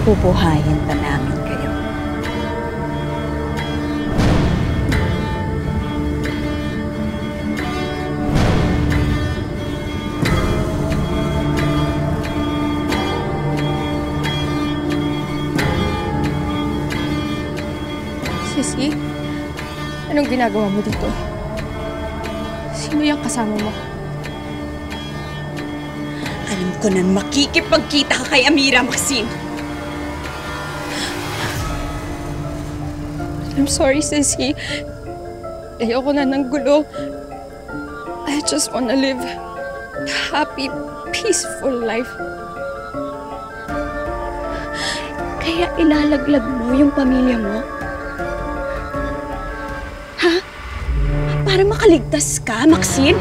bubuhayin pa namin kayo. Sissy, anong ginagawa mo dito? Sino yung kasama mo? Alam ko nang makikipagkita ka kay Amira, Maxine. I'm sorry, Sissy. Ayoko na ng gulo. I just wanna live a happy, peaceful life. Kaya ilalaglag mo yung pamilya mo? Ha? Para makaligtas ka, Maxine?